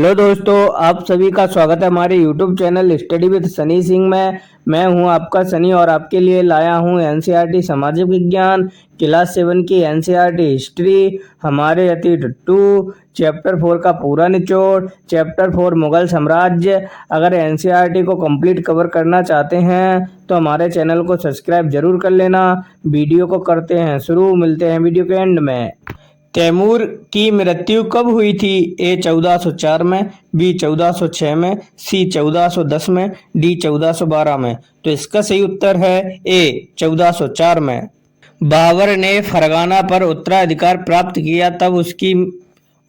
Hello दोस्तों, आप सभी का स्वागत है हमारे YouTube channel study with Sunny Singh में। मैं हूं आपका सनी और आपके लिए लाया हूं एनसीईआरटी सामाजिक विज्ञान क्लास 7 की एनसीईआरटी हिस्ट्री हमारे अतीत 2 चैप्टर 4 का पूरा निचोड़ चैप्टर 4 मुगल साम्राज्य। अगर एनसीईआरटी को कंप्लीट कवर करना चाहते हैं तो हमारे चैनल को सब्सक्राइब जरूर कर लेना। वीडियो को करते हैं शुरू, मिलते हैं वीडियो के एंड में। तैमूर की मृत्यु कब हुई थी? ए 1404 में, बी 1406 में, सी 1410 में, डी 1412 में। तो इसका सही उत्तर है ए 1404 में। बाबर ने फरगाना पर उत्तराधिकार प्राप्त किया तब उसकी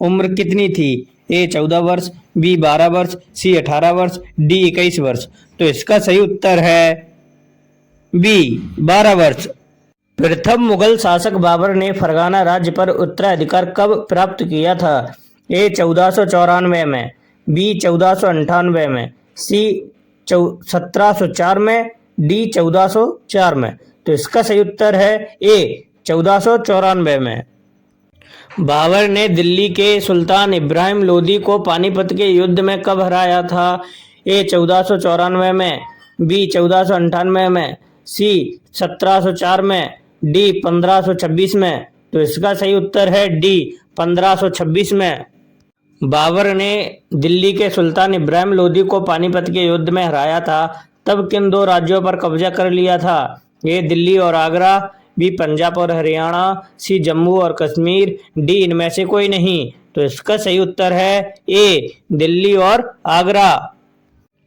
उम्र कितनी थी? ए 14 वर्ष, बी 12 वर्ष, सी 18 वर्ष, डी 21 वर्ष। तो इसका सही उत्तर है बी 12 वर्ष। प्रथम मुगल शासक बाबर ने फरगाना राज्य पर उत्तराधिकार कब प्राप्त किया था? ए 1494 में, बी 1498 में, सी 1704 में, डी 1404 में। तो इसका सही उत्तर है ए 1494 में। बाबर ने दिल्ली के सुल्तान इब्राहिम लोदी को पानीपत के युद्ध में कब हराया था? ए 1494 में, बी 1498 में, सी 1704 में, डी 1526 में। तो इसका सही उत्तर है डी 1526 में। बाबर ने दिल्ली के सुल्तान इब्राहिम लोदी को पानीपत के युद्ध में हराया था तब किन दो राज्यों पर कब्जा कर लिया था? ए दिल्ली और आगरा, बी पंजाब और हरियाणा, सी जम्मू और कश्मीर, डी इनमें से कोई नहीं। तो इसका सही उत्तर है ए दिल्ली और आगरा।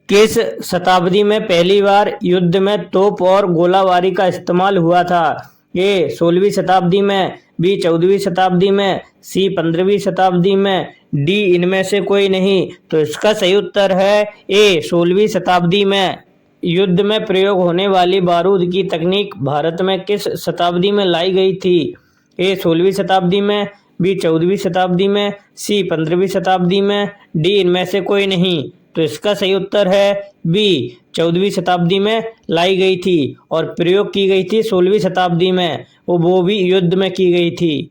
किस शताब्दी में पहली बार युद्ध में तोप और गोलाबारी का इस्तेमाल हुआ था? ए 16वीं शताब्दी में, बी 14वीं शताब्दी में, सी 15वीं शताब्दी में, डी इनमें से कोई नहीं। तो इसका सही उत्तर है ए 16वीं शताब्दी में। युद्ध में प्रयोग होने वाली बारूद की तकनीक भारत में किस शताब्दी में लाई गई थी? ए 16वीं शताब्दी में, बी 14वीं शताब्दी में, सी 15वीं शताब्दी में, डी इनमें से कोई नहीं। तो इसका सही उत्तर है बी 14वीं शताब्दी में लाई गई थी और प्रयोग की गई थी 16वीं शताब्दी में, वो भी युद्ध में की गई थी।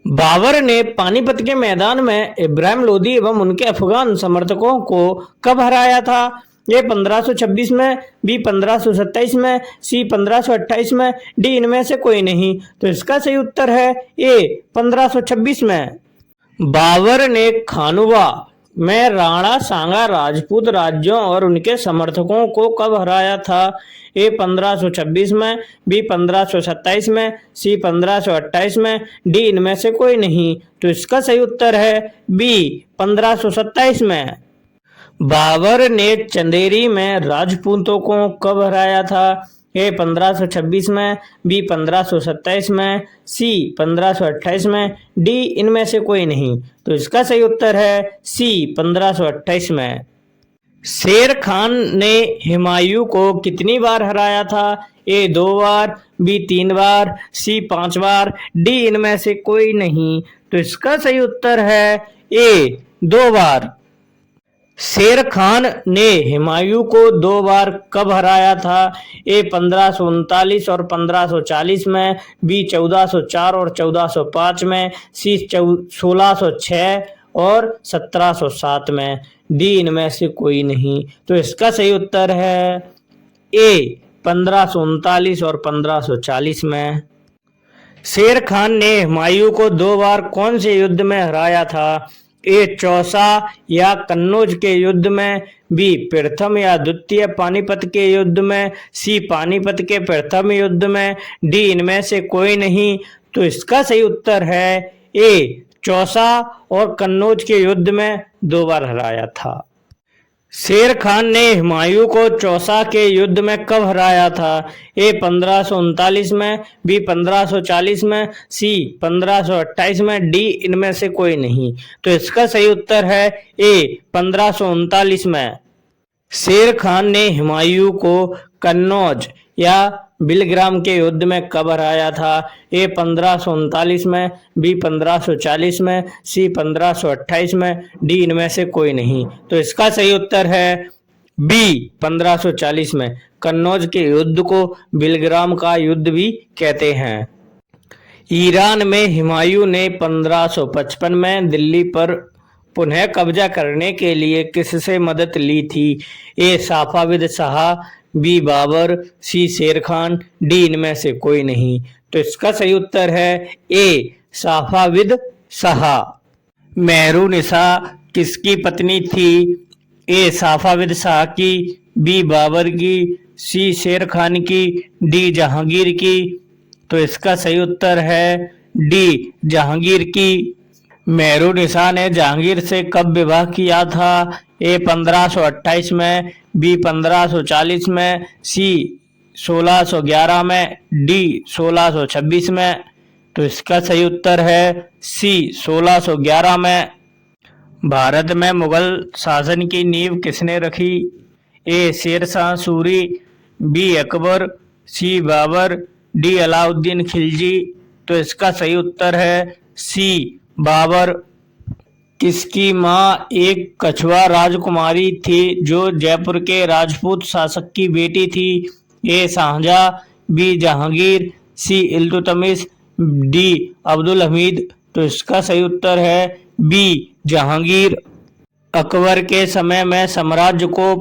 बाबर ने पानीपत के मैदान में इब्राहिम लोदी एवं उनके अफगान समर्थकों को कब हराया था? ये 1526 में, बी 1527 में, सी 1528 में, डी इनमें से कोई नहीं। तो इसका सही उत्तर है ए 1526 में। बाबर ने खानुवा में राणा सांगा राजपूत राज्यों और उनके समर्थकों को कब हराया था? ए 1526 में, बी 1527 में, सी 1528 में, डी इनमें से कोई नहीं। तो इसका सही उत्तर है बी 1527 में। बाबर ने चंदेरी में राजपूतों को कब हराया था? ए 1526 में, बी 1527 में, सी 1528 में, डी इनमें से कोई नहीं। तो इसका सही उत्तर है सी 1528 में। शेर खान ने हुमायूं को कितनी बार हराया था? ए 2 बार, बी 3 बार, सी 5 बार, डी इनमें से कोई नहीं। तो इसका सही उत्तर है ए 2 बार। शेर खान ने हुमायूं को 2 बार कब हराया था? ए 1539 और 1540 में, बी 1404 और 1405 में, सी 1606 और 1707 में, डी इनमें से कोई नहीं। तो इसका सही उत्तर है ए 1539 और 1540 में। शेर खान ने हुमायूं को 2 बार कौन से युद्ध में हराया था? ए चौसा या कन्नौज के युद्ध में, बी प्रथम या द्वितीय पानीपत के युद्ध में, सी पानीपत के प्रथम युद्ध में, डी इनमें से कोई नहीं। तो इसका सही उत्तर है ए चौसा और कन्नौज के युद्ध में 2 बार हराया था। शेर खान ने हुमायूं को चौसा के युद्ध में कब हराया था? ए 1539 में, बी 1540 में, सी 1528 में, डी इनमें से कोई नहीं। तो इसका सही उत्तर है ए 1539 में। शेर खान ने हुमायूं को कन्नौज या बिलग्राम के युद्ध में कब हराया था? ए 1539 में, बी 1540 में, सी 1528 में, डी इनमें से कोई नहीं। तो इसका सही उत्तर है बी 1540 में। कन्नौज के युद्ध को बिलग्राम का युद्ध भी कहते हैं। ईरान में हुमायूं ने 1555 में दिल्ली पर पुनः कब्जा करने के लिए किससे मदद ली थी? ए साफाविद शाह, बी बाबर, सी शेर खान, डी इनमें से कोई नहीं। तो इसका सही उत्तर है ए साफाविद शाह। मेहरुनिसा किसकी पत्नी थी? ए साफाविद शाह की, बी बाबर की, सी शेर खान की, डी जहांगीर की। तो इसका सही उत्तर है डी जहांगीर की। मेहरुनिसा ने जहांगीर से कब विवाह किया था? ए 1528 में, बी 1540 में, सी 1611 में, डी 1626 में। तो इसका सही उत्तर है सी 1611 में। भारत में मुगल शासन की नींव किसने रखी? ए शेरशाह सूरी, बी अकबर, सी बाबर, डी अलाउद्दीन खिलजी। तो इसका सही उत्तर है सी बाबर। किसकी मां एक कछवा राजकुमारी थी जो जयपुर के राजपूत शासक की बेटी थी? ए शाहजहां, बी जहांगीर, सी इल्तुतमिश, डी अब्दुल हमीद। तो इसका सही उत्तर है बी जहांगीर। अकबर के समय में साम्राज्य को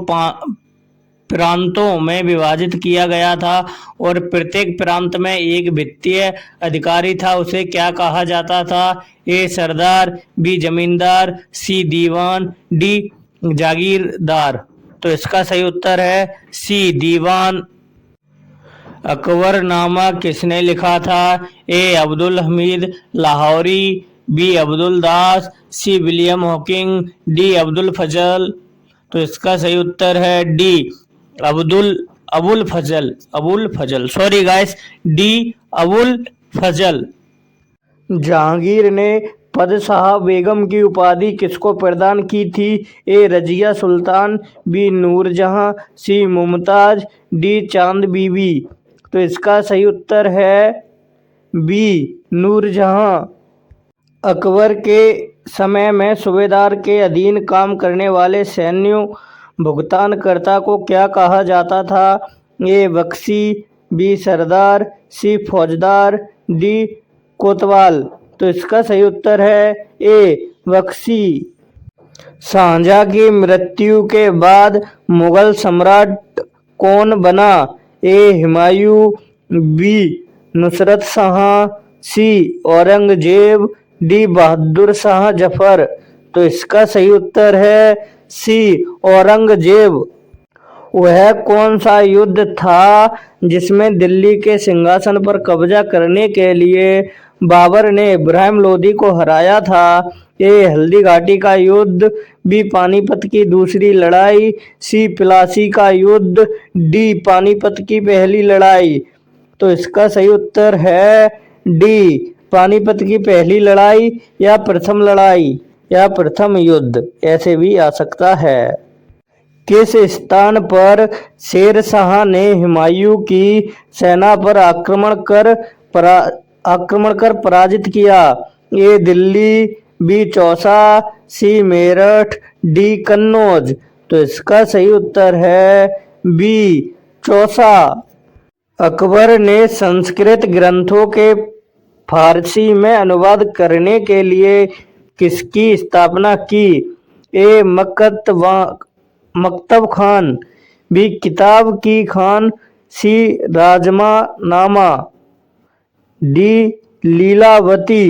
प्रांतों में विभाजित किया गया था और प्रत्येक प्रांत में एक वित्तीय अधिकारी था। उसे क्या कहा जाता था? ए सरदार, बी जमींदार, सी दीवान, डी जागीरदार। तो इसका सही उत्तर है सी दीवान। अकबरनामा किसने लिखा था? A Abdul Hamid Lahori, B Abdul Das, C William Hawking, D Abdul Fazal. तो इसका सही उत्तर है D Abul Fazal sorry guys, D Abul Fazal. Jahangir ने पदशाह बेगम की उपाधि किसको प्रदान की थी? A Razia Sultan, B Nur Jahan, C Mumtaz, D Chand Bibi. तो इसका सही उत्तर है बी नूरजहां। अकबर के समय में सूबेदार के अधीन काम करने वाले सैन्य भुगतानकर्ता को क्या कहा जाता था? ए बख्शी, बी सरदार, सी फौजदार, डी कोतवाल। तो इसका सही उत्तर है ए बख्शी। शाहजहां की मृत्यु के बाद मुगल सम्राट कौन बना? ए हुमायूं, बी नुसरत शाह, सी औरंगजेब, डी बहादुर शाह जफर। तो इसका सही उत्तर है सी औरंगजेब। वह कौन सा युद्ध था जिसमें दिल्ली के सिंहासन पर कब्जा करने के लिए बाबर ने इब्राहिम लोदी को हराया था? ए हल्दी घाटी का युद्ध, बी पानीपत की दूसरी लड़ाई, सी प्लासी का युद्ध, डी पानीपत की पहली लड़ाई। तो इसका सही उत्तर है डी पानीपत की पहली लड़ाई या प्रथम लड़ाई या प्रथम युद्ध, ऐसे भी आ सकता है। किस स्थान पर शेरशाह ने हुमायूं की सेना पर आक्रमण कर पराजित किया? ए दिल्ली, बी चौसा, सी मेरठ, डी कन्नौज। तो इसका सही उत्तर है बी चौसा। अकबर ने संस्कृत ग्रंथों के फारसी में अनुवाद करने के लिए किसकी स्थापना की? ए मकतब खान, बी किताब की खान, सी राजमा नामा, डी लीलावती।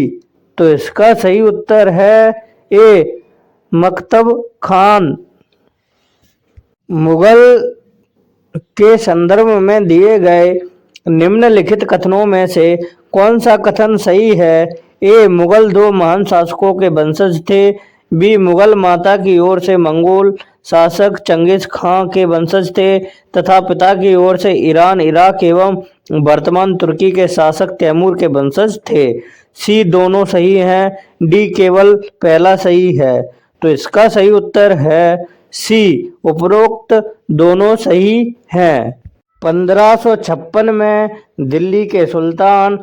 तो इसका सही उत्तर है ए मकतब खान। मुगल के संदर्भ में दिए गए निम्नलिखित कथनों में से कौन सा कथन सही है? ए मुगल दो महान शासकों के वंशज थे, बी मुगल माता की ओर से मंगोल शासक चंगिस खां के वंशज थे तथा पिता की ओर से ईरान, इराक एवं वर्तमान तुर्की के शासक तैमूर के वंशज थे। सी दोनों सही हैं, डी केवल पहला सही है। तो इसका सही उत्तर है सी उपरोक्त दोनों सही हैं। 1556 में दिल्ली के सुल्तान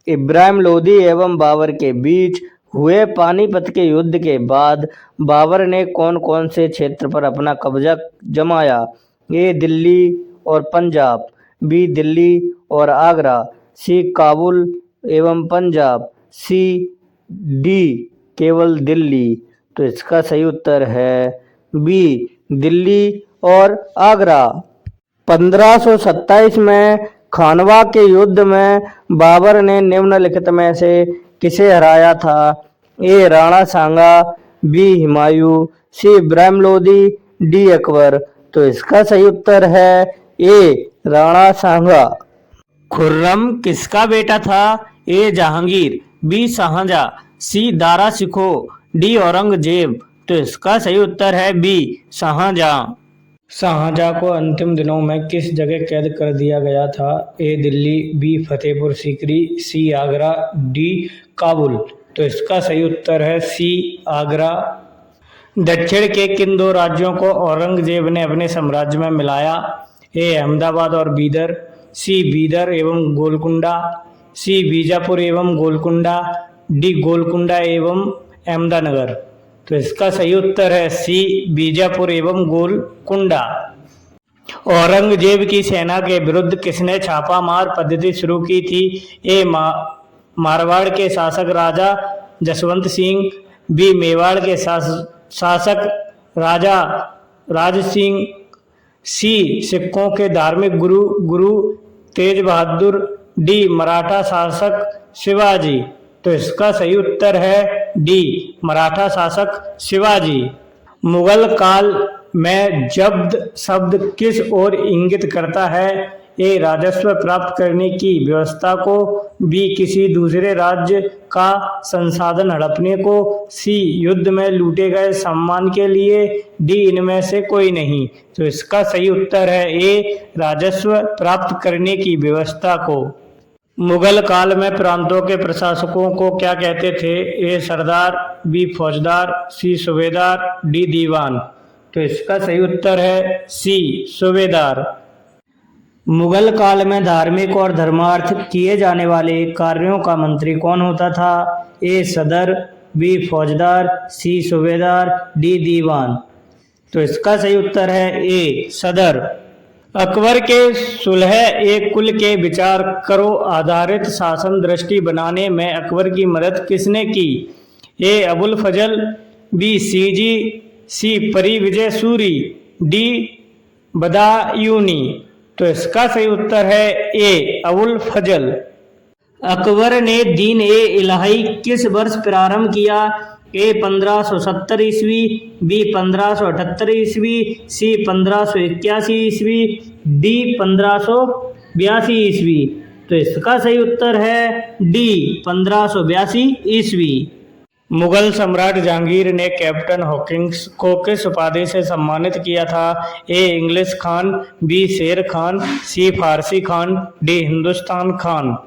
इब्राहिम लोदी एवं बाबर के बीच हुए पानीपत के युद्ध के बाद बाबर ने कौन कौन से क्षेत्र पर अपना कब्जा जमाया? ए दिल्ली और पंजाब, बी दिल्ली और आगरा, सी काबुल एवं पंजाब, सी डी केवल दिल्ली। तो इसका सही उत्तर है बी दिल्ली और आगरा। 1527 में खानवा के युद्ध में बाबर ने निम्नलिखित में से किसे हराया था? ए राणा सांगा, बी हुमायूं, सी इब्राहिम लोदी, डी अकबर। तो इसका सही उत्तर है ए राणा सांगा। खुर्रम किसका बेटा था? ए जहांगीर, बी शाहजहां, सी दारा शिको, डी औरंगजेब। तो इसका सही उत्तर है बी शाहजहां। शाहजहां को अंतिम दिनों में किस जगह कैद कर दिया गया था? ए दिल्ली, बी फतेहपुर सीकरी, सी आगरा, डी काबुल। तो इसका सही उत्तर है सी आगरा। दक्षिण के किन दो राज्यों को औरंगजेब ने अपने साम्राज्य में मिलाया? ए अहमदाबाद और बीदर, सी बीदर एवं गोलकुंडा, सी बीजापुर एवं गोलकुंडा, डी गोलकुंडा एवं अहमदानगर। तो इसका सही उत्तर है सी बीजापुर एवं गोलकुंडा। औरंगजेब की सेना के विरुद्ध किसने छापामार पद्धति शुरू की थी? ए मारवाड़ के शासक राजा जसवंत सिंह, बी मेवाड़ के शासक राजा राज सिंह, सी सिखों के धार्मिक गुरु तेज बहादुर, डी मराठा शासक शिवाजी। तो इसका सही उत्तर है डी मराठा शासक शिवाजी। मुगल काल में जब्त शब्द किस ओर इंगित करता है? ए राजस्व प्राप्त करने की व्यवस्था को, बी किसी दूसरे राज्य का संसाधन हड़पने को, सी युद्ध में लूटे गए सम्मान के लिए, डी इनमें से कोई नहीं। तो इसका सही उत्तर है ए राजस्व प्राप्त करने की व्यवस्था को। मुगल काल में प्रांतों के प्रशासकों को क्या कहते थे? ए सरदार, बी फौजदार, सी सूबेदार, डी दीवान। तो इसका सही उत्तर है सी सूबेदार। मुगल काल में धार्मिक और धर्मार्थ किए जाने वाले कार्यों का मंत्री कौन होता था? ए सदर, बी फौजदार, सी सूबेदार, डी दीवान। तो इसका सही उत्तर है ए सदर। अकबर के सुलह एक कुल के विचार करो आधारित शासन दृष्टि बनाने में अकबर की मदद किसने की? ए अबुल फजल, बी सीजी, सी परी विजय सूरी, डी बदायूनी। तो इसका सही उत्तर है ए अबुल फजल। अकबर ने दीन ए इलाही किस वर्ष प्रारंभ किया? ए 1570 ईस्वी, बी 1578 ईस्वी, सी 1581 ईस्वी, डी 1582 ईस्वी। तो इसका सही उत्तर है डी 1582 ईस्वी। मुगल सम्राट जहांगीर ने कैप्टन हॉकिंस को किस उपाधि से सम्मानित किया था? ए इंग्लिश खान, बी शेर खान, सी फारसी खान, डी हिंदुस्तान खान।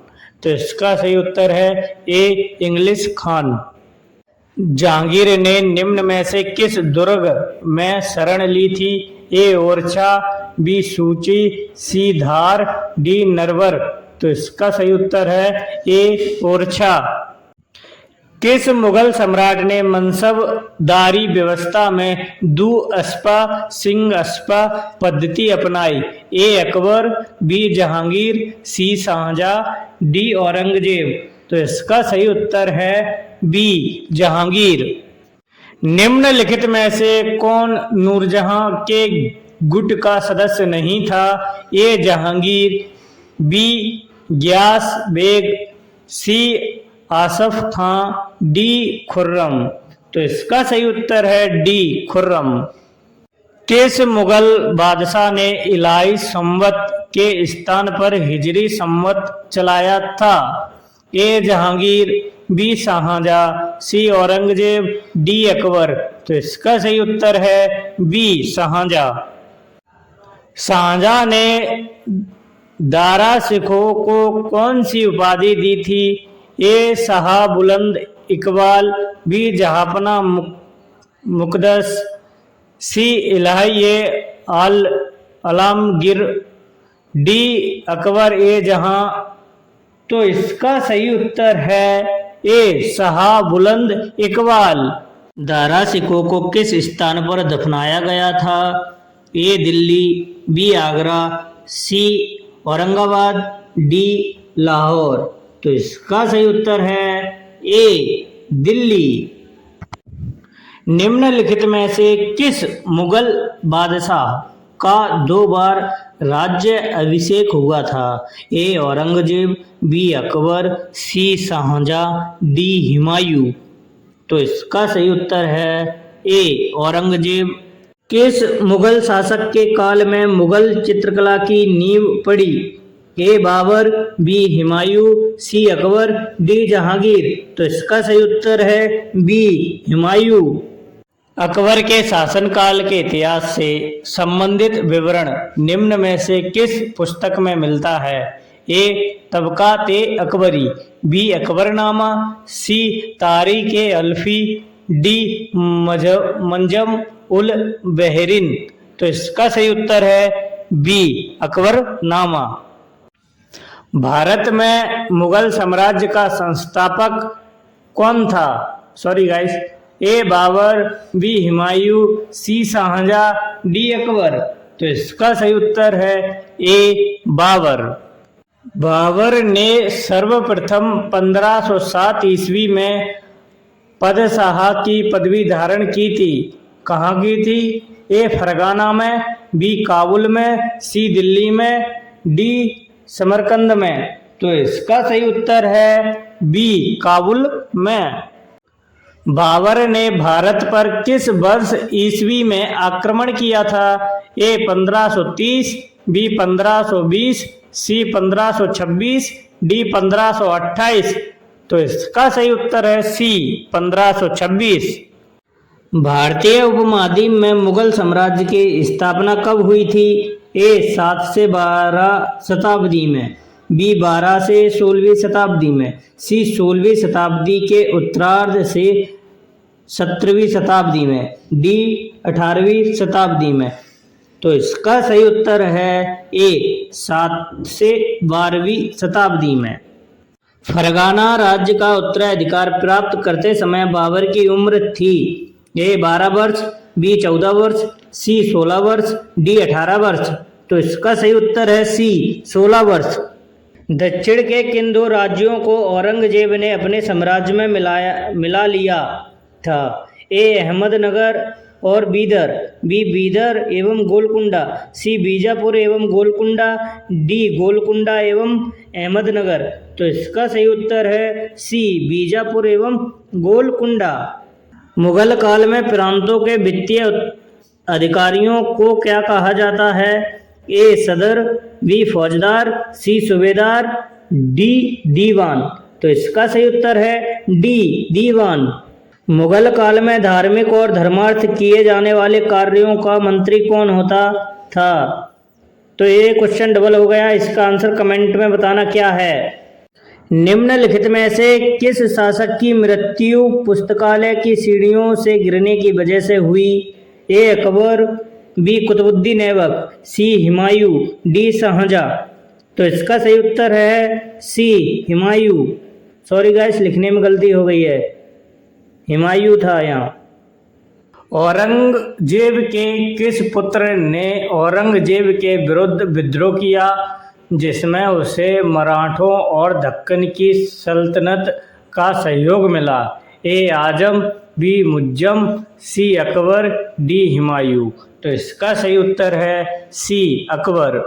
तो इसका सही उत्तर है ए इंग्लिश खान। जहांगीर ने निम्न में से किस दुर्ग में शरण ली थी? ए ओरछा, बी सूची, सी धार, डी नरवर। तो इसका सही उत्तर है ए ओरछा। किस मुगल सम्राट ने मनसबदारी व्यवस्था में दू-अस्पा सिंह-अस्पा पद्धति अपनाई? ए अकबर, बी जहांगीर, सी शाहजहां, डी औरंगजेब। तो इसका सही उत्तर है बी जहांगीर। निम्नलिखित में से कौन नूरजहां के गुट का सदस्य नहीं था? ए जहांगीर, बी गियास बेग, सी आसफ खां, डी खुर्रम। तो इसका सही उत्तर है डी खुर्रम। किस मुगल बादशाह ने इलाही संवत के स्थान पर हिजरी संवत चलाया था? ए जहांगीर, बी शाहजहां, सी औरंगजेब, डी अकबर। तो इसका सही उत्तर है बी शाहजहां। शाहजहां ने दारा सिखों को कौन सी उपाधि दी थी? ए शाह बुलंद इकबाल, बी जहापना मुकद्दस, सी इलाही आलमगीर, डी अकबर ए जहां। तो इसका सही उत्तर है ए शाह बुलंद इकबाल। दारा सिखों को किस स्थान पर दफनाया गया था? ए दिल्ली, बी आगरा, सी औरंगाबाद, डी लाहौर। तो इसका सही उत्तर है ए दिल्ली। निम्नलिखित में से किस मुगल बादशाह का 2 बार राज्य अभिषेक हुआ था? ए औरंगजेब, बी अकबर, सी शाहजहां, डी हुमायूं। तो इसका सही उत्तर है ए औरंगजेब। किस मुगल शासक के काल में मुगल चित्रकला की नींव पड़ी? ए बाबर, बी हुमायूं, सी अकबर, डी जहांगीर। तो इसका सही उत्तर है बी हुमायूं। अकबर के शासनकाल के इतिहास से संबंधित विवरण निम्न में से किस पुस्तक में मिलता है? ए तबकात-ए अकबरी, बी अकबरनामा, सी तारीख-ए अल्फी, डी मंजम उल बहरीन। तो इसका सही उत्तर है बी अकबरनामा। भारत में मुगल साम्राज्य का संस्थापक कौन था? सॉरी गाइस, ए बाबर, बी हुमायूं, सी शाहजहां, डी अकबर। तो इसका सही उत्तर है ए बाबर। बाबर ने सर्वप्रथम 1507 ईस्वी में पदशाह की पदवी धारण की थी। कहाँ की थी? ए फरगाना में, बी काबुल में, सी दिल्ली में, डी समरकंद में। तो इसका सही उत्तर है बी काबुल में। बाबर ने भारत पर किस वर्ष ईस्वी में आक्रमण किया था? ए 1530, बी 1520, सी 1526, डी 1528। तो इसका सही उत्तर है सी 1526। भारतीय उपमहाद्वीप में मुगल साम्राज्य की स्थापना कब हुई थी? ए 7 से 12 शताब्दी में, बी 12 से 16वीं शताब्दी में, सी 16वीं शताब्दी के उत्तरार्ध से 17वीं शताब्दी में, डी 18वीं शताब्दी में। तो इसका सही उत्तर है ए 7 से 12वीं शताब्दी में। फरगाना राज्य का उत्तराधिकार प्राप्त करते समय बाबर की उम्र थी? ए 12 वर्ष, बी 14 वर्ष, सी 16 वर्ष, डी 18 वर्ष। तो इसका सही उत्तर है सी 16 वर्ष। दक्षिण के किन 2 राज्यों को औरंगजेब ने अपने साम्राज्य में मिला लिया था? ए अहमदनगर और बीदर, बी बीदर एवं गोलकुंडा, सी बीजापुर एवं गोलकुंडा, डी गोलकुंडा एवं अहमदनगर। तो इसका सही उत्तर है सी बीजापुर एवं गोलकुंडा। मुगल काल में प्रांतों के वित्तीय अधिकारियों को क्या कहा जाता है? ए सदर, बी फौजदार, सी सूबेदार, डी दीवान। तो इसका सही उत्तर है डी दीवान। मुगल काल में धार्मिक और धर्मार्थ किए जाने वाले कार्यों का मंत्री कौन होता था? तो ये क्वेश्चन डबल हो गया, इसका आंसर कमेंट में बताना क्या है। निम्नलिखित में से किस शासक की मृत्यु पुस्तकालय की सीढ़ियों से गिरने की वजह से हुई? ए अकबर, बी कुतुबुद्दीन ऐबक, सी हुमायूं, डी शाहजहां। तो इसका सही उत्तर है सी हुमायूं। सॉरी गाइस, लिखने में गलती हो गई है, हुमायूं था यहाँ। औरंगजेब के किस पुत्र ने औरंगजेब के विरुद्ध विद्रोह किया जिसमें उसे मराठों और दक्कन की सल्तनत का सहयोग मिला? ए आजम, बी मुअज्जम, सी अकबर, डी हुमायूं। तो इसका सही उत्तर है सी अकबर।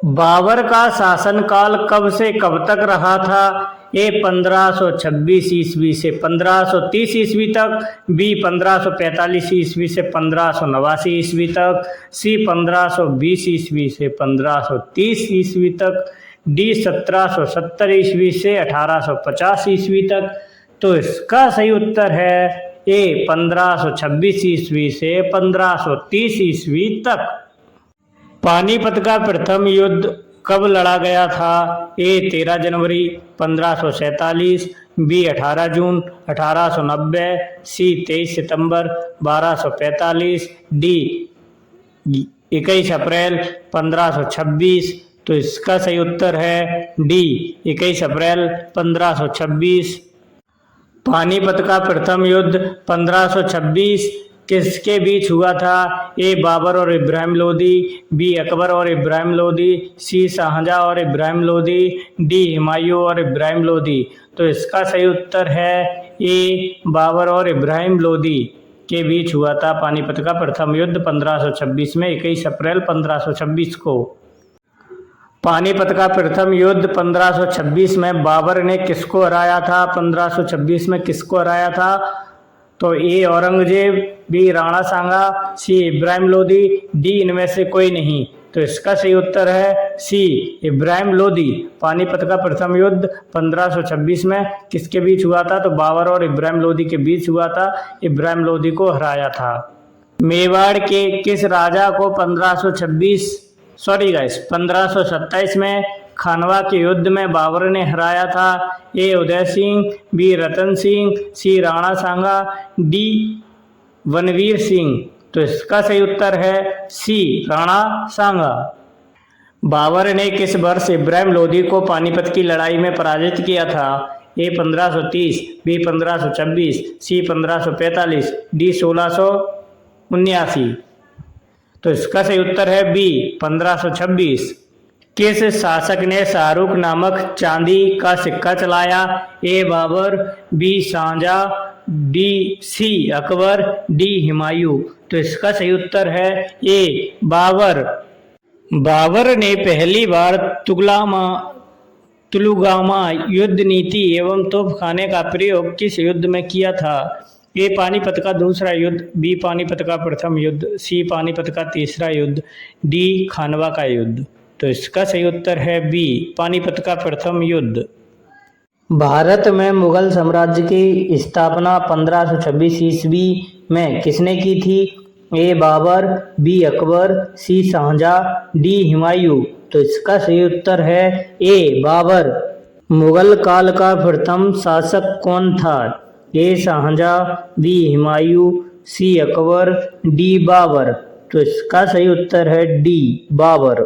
बाबर का शासनकाल कब से कब तक रहा था? ए 1526 ईस्वी से 1530 ईस्वी तक, बी 1545 ईस्वी से 1589 ईस्वी तक, सी 1520 ईस्वी से 1530 ईस्वी तक, डी 1770 ईस्वी से 1850 ईस्वी तक। तो इसका सही उत्तर है ए 1526 ईस्वी से 1530 ईस्वी तक। पानीपत का प्रथम युद्ध कब लड़ा गया था? ए 13 जनवरी 1547, बी 18 जून 1890, सी 23 सितंबर 1245, डी 21 अप्रैल 1526। तो इसका सही उत्तर है डी 21 अप्रैल 1526। पानीपत का प्रथम युद्ध 1526 किसके बीच हुआ था? ए बाबर और इब्राहिम लोदी, बी अकबर और इब्राहिम लोदी, सी शाहजहां और इब्राहिम लोदी, डी हुमायूं और इब्राहिम लोदी। तो इसका सही उत्तर है ए बाबर और इब्राहिम लोदी। के बीच हुआ था पानीपत का प्रथम युद्ध 1526 में? 21 अप्रैल 1526 को। पानीपत का प्रथम युद्ध 1526 में बाबर ने किसको हराया था? 1526 में किसको हराया था? तो ए औरंगजेब, बी राणा सांगा, सी इब्राहिम लोदी, डी इनमें से कोई नहीं। तो इसका सही उत्तर है सी इब्राहिम लोदी। पानीपत का प्रथम युद्ध 1526 में किसके बीच हुआ था? तो बाबर और इब्राहिम लोदी के बीच हुआ था। इब्राहिम लोदी को हराया था। मेवाड़ के किस राजा को 1527 में खानवा के युद्ध में बाबर ने हराया था? ए उदय सिंह, बी रतन सिंह, सी राणा सांगा, डी वनवीर सिंह। तो इसका सही उत्तर है सी राणा सांगा। बाबर ने किस वर्ष इब्राहिम लोदी को पानीपत की लड़ाई में पराजित किया था? ए 1530, बी 1526, सी 1545, डी 1679। तो इसका सही उत्तर है बी 1526। किस शासक ने शाहरुख नामक चांदी का सिक्का चलाया? A Babar, B Shah Jahan, D C Akbar, D Humayun. तो इसका सही उत्तर है ए बाबर। बाबर ने पहली बार तुलुगामा युद्ध नीति एवं तोपखाने का प्रयोग किस युद्ध में किया था? ए पानीपत का दूसरा युद्ध, बी पानीपत का प्रथम युद्ध, सी पानीपत का तीसरा युद्ध, डी खानवा का युद्ध। तो इसका सही उत्तर है बी पानीपत का प्रथम युद्ध। भारत में मुगल साम्राज्य की स्थापना 1526 ईस्वी में किसने की थी? ए बाबर, बी अकबर, सी शाहजहां, डी हुमायूं। तो इसका सही उत्तर है ए बाबर। मुगल काल का प्रथम शासक कौन था? ए शाहजहां, बी हुमायूं, सी अकबर, डी बाबर। तो इसका सही उत्तर है डी बाबर।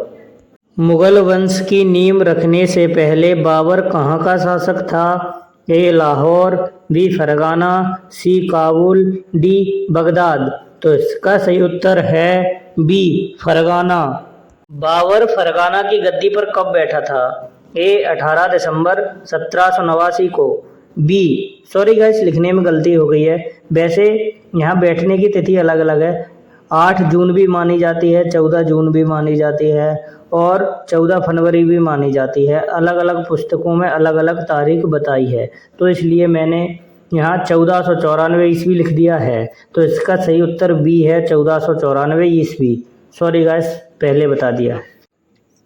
मुगल वंश की नींव रखने से पहले बाबर कहाँ का शासक था? ए लाहौर, बी फरगाना, सी काबुल, डी बगदाद। तो इसका सही उत्तर है बी फरगाना। बाबर फरगाना की गद्दी पर कब बैठा था? ए 18 दिसंबर 1789 को, बी सॉरी गाइस लिखने में गलती हो गई है, वैसे यहाँ बैठने की तिथि अलग अलग है। 8 जून भी मानी जाती है, 14 जून भी मानी जाती है और 14 फरवरी भी मानी जाती है। अलग अलग पुस्तकों में अलग अलग तारीख बताई है, तो इसलिए मैंने यहाँ 1494 ईस्वी लिख दिया है। तो इसका सही उत्तर बी है 1494 ईस्वी। सॉरी गाइस पहले बता दिया।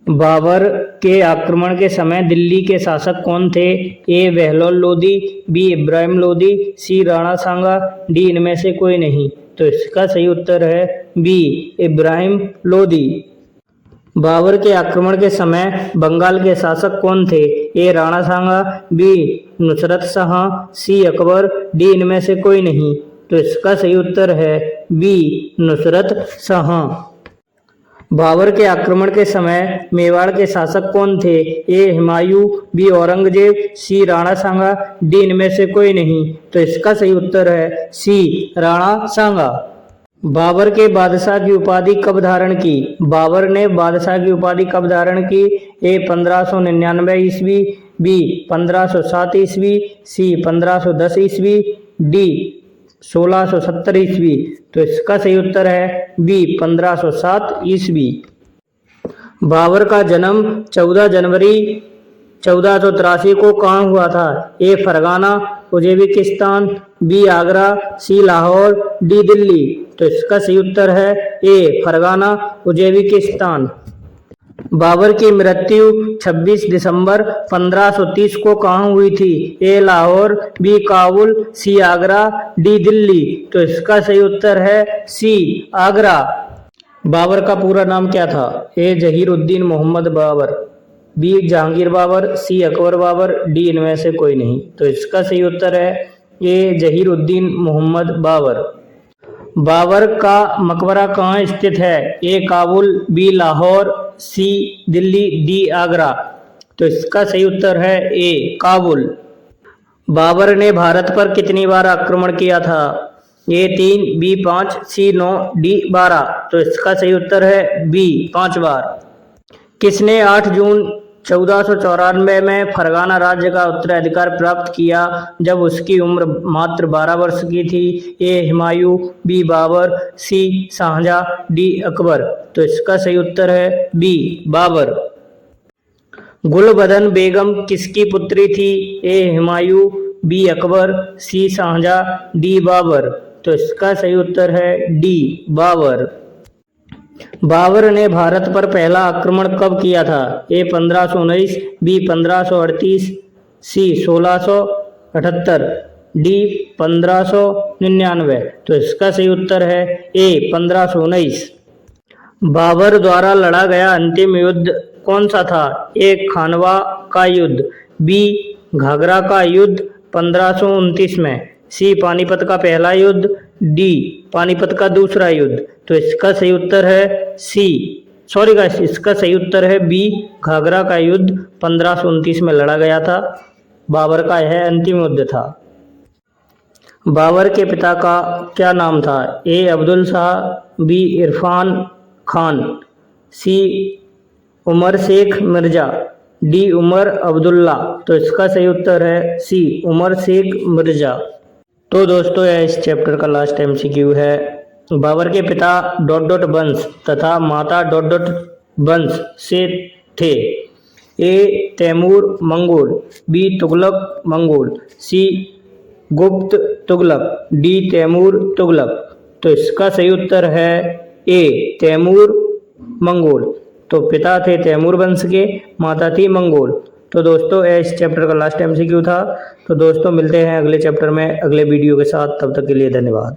बाबर के आक्रमण के समय दिल्ली के शासक कौन थे? ए बहलोल लोदी, बी इब्राहिम लोदी, सी राणा सांगा, डी इनमें से कोई नहीं। तो इसका सही उत्तर है बी इब्राहिम लोदी। बाबर के आक्रमण के समय बंगाल के शासक कौन थे? ए राणा सांगा, बी नुसरत शाह, सी अकबर, डी इनमें से कोई नहीं। तो इसका सही उत्तर है बी नुसरत शाह। बाबर के आक्रमण के समय मेवाड़ के शासक कौन थे? ए हुमायूं, बी औरंगजेब, सी राणा सांगा, डी इनमें से कोई नहीं। तो इसका सही उत्तर है सी राणा सांगा। बाबर के बादशाह की उपाधि कब धारण की? बाबर ने बादशाह की उपाधि कब धारण की? ए 1599 ईस्वी, बी 1507 ईस्वी, सी 1510 ईस्वी, डी 1670 ईस्वी। तो इसका सही उत्तर है बी 1507 ईस्वी। बाबर का जन्म 14 जनवरी 1483 को कहाँ हुआ था? ए फरगाना, उज़्बेकिस्तान, बी आगरा, सी लाहौर, डी दिल्ली। तो इसका सही उत्तर है ए फरगाना, उज़्बेकिस्तान। बाबर की मृत्यु 26 दिसंबर 1530 को कहाँ हुई थी? ए लाहौर, बी काबुल, सी आगरा, डी दिल्ली। तो इसका सही उत्तर है सी आगरा। बाबर का पूरा नाम क्या था? ए जहीरुद्दीन मोहम्मद बाबर, बी जहांगीर बाबर, सी अकबर बाबर, डी इनमें से कोई नहीं। तो इसका सही उत्तर है ए जहीरुद्दीन मोहम्मद बाबर। बाबर का मकबरा कहाँ स्थित है? ए काबुल, बी लाहौर, सी दिल्ली, डी आगरा। तो इसका सही उत्तर है ए काबुल। बाबर ने भारत पर कितनी बार आक्रमण किया था? ए 3, बी 5, सी 9, डी 12। तो इसका सही उत्तर है बी 5 बार। किसने 8 जून 1494 में फरगाना राज्य का उत्तराधिकार प्राप्त किया जब उसकी उम्र मात्र 12 वर्ष की थी। ए हुमायूं, बी बाबर, सी शाहजहां, डी अकबर। तो इसका सही उत्तर है बी बाबर। गुलबदन बेगम किसकी पुत्री थी? ए हुमायूं, बी अकबर, सी शाहजहां, डी बाबर। तो इसका सही उत्तर है डी बाबर। बाबर ने भारत पर पहला आक्रमण कब किया था? ए 1519, बी 1538, सी 1678, डी 1599। तो इसका सही उत्तर है ए 1519। बाबर द्वारा लड़ा गया अंतिम युद्ध कौन सा था? ए खानवा का युद्ध, बी घाघरा का युद्ध 1529 में, सी पानीपत का पहला युद्ध, डी पानीपत का दूसरा युद्ध। तो इसका सही उत्तर है सी, सॉरी गाइस, इसका सही उत्तर है बी घाघरा का युद्ध 1529 में लड़ा गया था। बाबर का यह अंतिम युद्ध था। बाबर के पिता का क्या नाम था? A Abdul Shah, B Irfan Khan, C Umar Sheikh Mirza, D Omar Abdullah. तो इसका सही उत्तर है सी उमर शेख मिर्जा। तो दोस्तों यह इस चैप्टर का लास्ट एमसीक्यू है। बाबर के पिता ... वंश तथा माता ... वंश से थे। A Timur Mongol, B Tughlaq Mongol, C Gupta Tughlaq, D Taimur Tughlaq. तो इसका सही उत्तर है ए तैमूर मंगोल। तो पिता थे तैमूर वंश के, माता थी मंगोल। तो दोस्तों इस चैप्टर का लास्ट एमसीक्यू था। तो दोस्तों मिलते हैं अगले चैप्टर में अगले वीडियो के साथ, तब तक के लिए धन्यवाद।